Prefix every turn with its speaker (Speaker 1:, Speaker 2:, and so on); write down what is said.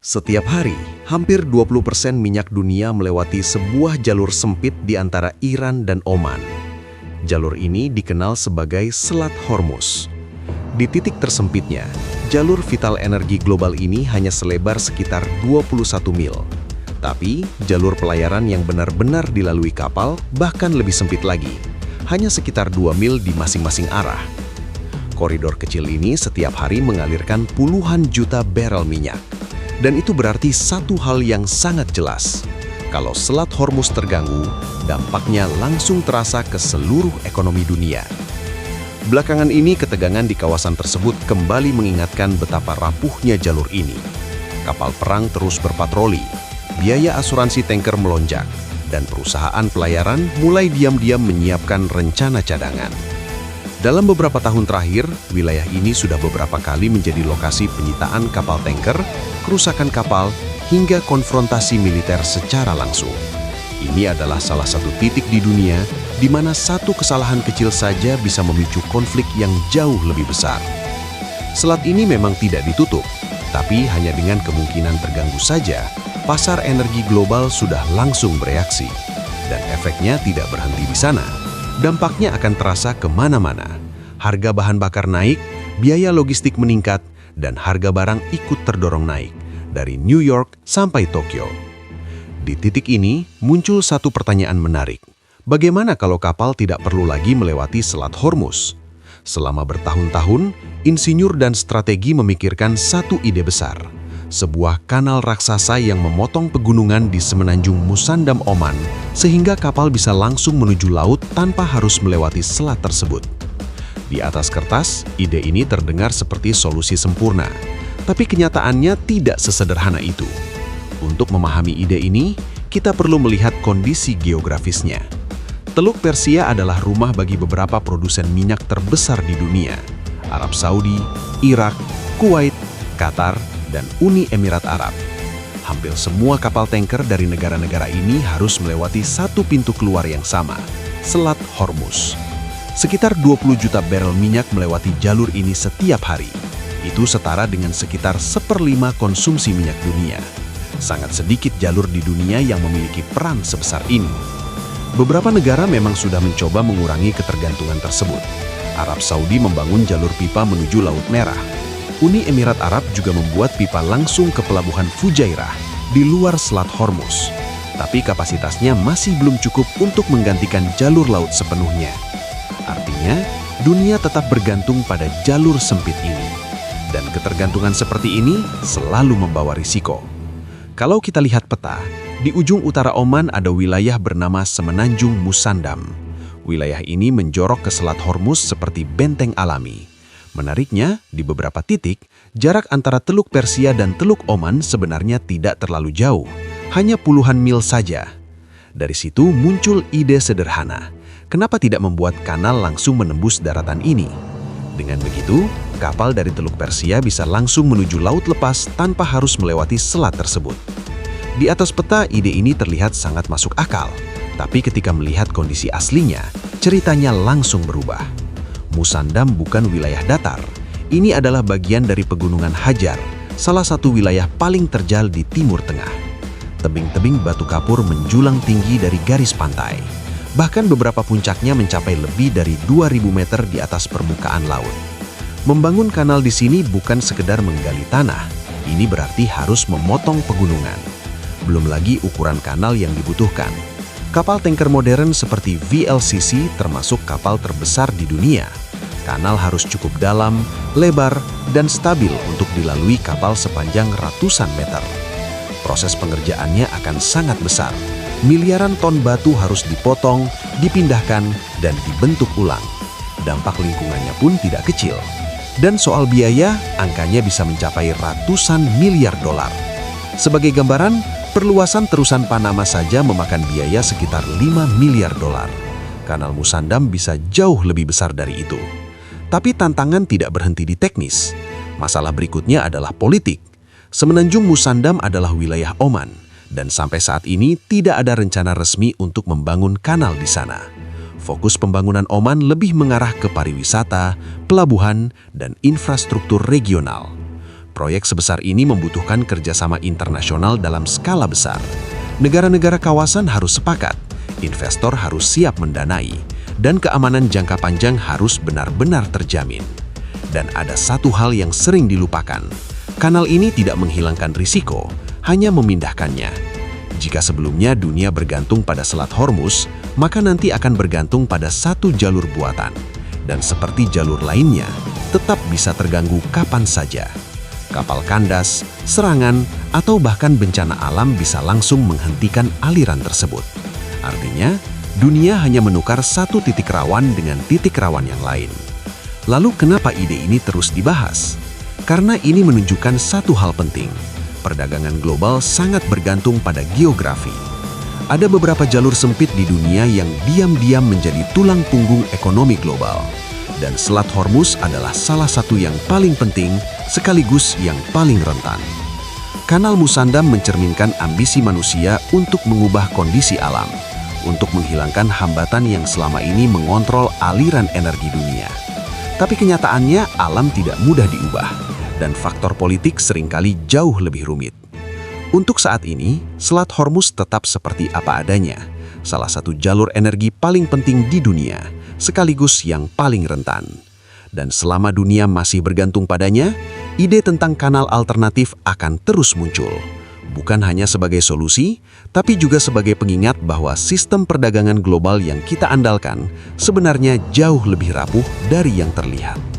Speaker 1: Setiap hari, hampir 20% minyak dunia melewati sebuah jalur sempit di antara Iran dan Oman. Jalur ini dikenal sebagai Selat Hormuz. Di titik tersempitnya, jalur vital energi global ini hanya selebar sekitar 21 mil. Tapi, jalur pelayaran yang benar-benar dilalui kapal bahkan lebih sempit lagi, hanya sekitar 2 mil di masing-masing arah. Koridor kecil ini setiap hari mengalirkan puluhan juta barel minyak. Dan itu berarti satu hal yang sangat jelas. Kalau Selat Hormuz terganggu, dampaknya langsung terasa ke seluruh ekonomi dunia. Belakangan ini, ketegangan di kawasan tersebut kembali mengingatkan betapa rapuhnya jalur ini. Kapal perang terus berpatroli, biaya asuransi tanker melonjak, dan perusahaan pelayaran mulai diam-diam menyiapkan rencana cadangan. Dalam beberapa tahun terakhir, wilayah ini sudah beberapa kali menjadi lokasi penyitaan kapal tanker, kerusakan kapal, hingga konfrontasi militer secara langsung. Ini adalah salah satu titik di dunia di mana satu kesalahan kecil saja bisa memicu konflik yang jauh lebih besar. Selat ini memang tidak ditutup, tapi hanya dengan kemungkinan terganggu saja, pasar energi global sudah langsung bereaksi. Dan efeknya tidak berhenti di sana. Dampaknya akan terasa kemana-mana. Harga bahan bakar naik, biaya logistik meningkat, dan harga barang ikut terdorong naik, dari New York sampai Tokyo. Di titik ini, muncul satu pertanyaan menarik. Bagaimana kalau kapal tidak perlu lagi melewati Selat Hormuz? Selama bertahun-tahun, insinyur dan strategi memikirkan satu ide besar. Sebuah kanal raksasa yang memotong pegunungan di semenanjung Musandam, Oman, sehingga kapal bisa langsung menuju laut tanpa harus melewati selat tersebut. Di atas kertas, ide ini terdengar seperti solusi sempurna, tapi kenyataannya tidak sesederhana itu. Untuk memahami ide ini, kita perlu melihat kondisi geografisnya. Teluk Persia adalah rumah bagi beberapa produsen minyak terbesar di dunia: Arab Saudi, Irak, Kuwait, Qatar, dan Uni Emirat Arab. Hampir semua kapal tanker dari negara-negara ini harus melewati satu pintu keluar yang sama, Selat Hormuz. Sekitar 20 juta barel minyak melewati jalur ini setiap hari. Itu setara dengan sekitar 1/5 konsumsi minyak dunia. Sangat sedikit jalur di dunia yang memiliki peran sebesar ini. Beberapa negara memang sudah mencoba mengurangi ketergantungan tersebut. Arab Saudi membangun jalur pipa menuju Laut Merah. Uni Emirat Arab juga membuat pipa langsung ke pelabuhan Fujairah di luar Selat Hormuz. Tapi kapasitasnya masih belum cukup untuk menggantikan jalur laut sepenuhnya. Artinya, dunia tetap bergantung pada jalur sempit ini. Dan ketergantungan seperti ini selalu membawa risiko. Kalau kita lihat peta, di ujung utara Oman ada wilayah bernama Semenanjung Musandam. Wilayah ini menjorok ke Selat Hormuz seperti benteng alami. Menariknya, di beberapa titik, jarak antara Teluk Persia dan Teluk Oman sebenarnya tidak terlalu jauh, hanya puluhan mil saja. Dari situ muncul ide sederhana. Kenapa tidak membuat kanal langsung menembus daratan ini? Dengan begitu, kapal dari Teluk Persia bisa langsung menuju laut lepas tanpa harus melewati selat tersebut. Di atas peta, ide ini terlihat sangat masuk akal. Tapi ketika melihat kondisi aslinya, ceritanya langsung berubah. Musandam bukan wilayah datar. Ini adalah bagian dari Pegunungan Hajar, salah satu wilayah paling terjal di Timur Tengah. Tebing-tebing batu kapur menjulang tinggi dari garis pantai. Bahkan beberapa puncaknya mencapai lebih dari 2000 meter di atas permukaan laut. Membangun kanal di sini bukan sekedar menggali tanah. Ini berarti harus memotong pegunungan. Belum lagi ukuran kanal yang dibutuhkan. Kapal tanker modern seperti VLCC termasuk kapal terbesar di dunia. Kanal harus cukup dalam, lebar, dan stabil untuk dilalui kapal sepanjang ratusan meter. Proses pengerjaannya akan sangat besar. Miliaran ton batu harus dipotong, dipindahkan, dan dibentuk ulang. Dampak lingkungannya pun tidak kecil. Dan soal biaya, angkanya bisa mencapai ratusan miliar dolar. Sebagai gambaran, perluasan terusan Panama saja memakan biaya sekitar 5 miliar dolar. Kanal Musandam bisa jauh lebih besar dari itu. Tapi tantangan tidak berhenti di teknis. Masalah berikutnya adalah politik. Semenanjung Musandam adalah wilayah Oman, dan sampai saat ini tidak ada rencana resmi untuk membangun kanal di sana. Fokus pembangunan Oman lebih mengarah ke pariwisata, pelabuhan, dan infrastruktur regional. Proyek sebesar ini membutuhkan kerjasama internasional dalam skala besar. Negara-negara kawasan harus sepakat, investor harus siap mendanai, dan keamanan jangka panjang harus benar-benar terjamin. Dan ada satu hal yang sering dilupakan. Kanal ini tidak menghilangkan risiko, hanya memindahkannya. Jika sebelumnya dunia bergantung pada Selat Hormuz, maka nanti akan bergantung pada satu jalur buatan. Dan seperti jalur lainnya, tetap bisa terganggu kapan saja. Kapal kandas, serangan, atau bahkan bencana alam bisa langsung menghentikan aliran tersebut. Artinya, dunia hanya menukar satu titik rawan dengan titik rawan yang lain. Lalu kenapa ide ini terus dibahas? Karena ini menunjukkan satu hal penting. Perdagangan global sangat bergantung pada geografi. Ada beberapa jalur sempit di dunia yang diam-diam menjadi tulang punggung ekonomi global. Dan Selat Hormuz adalah salah satu yang paling penting sekaligus yang paling rentan. Kanal Musandam mencerminkan ambisi manusia untuk mengubah kondisi alam, untuk menghilangkan hambatan yang selama ini mengontrol aliran energi dunia. Tapi kenyataannya alam tidak mudah diubah, dan faktor politik seringkali jauh lebih rumit. Untuk saat ini, Selat Hormuz tetap seperti apa adanya, salah satu jalur energi paling penting di dunia, sekaligus yang paling rentan. Dan selama dunia masih bergantung padanya, ide tentang kanal alternatif akan terus muncul. Bukan hanya sebagai solusi, tapi juga sebagai pengingat bahwa sistem perdagangan global yang kita andalkan sebenarnya jauh lebih rapuh dari yang terlihat.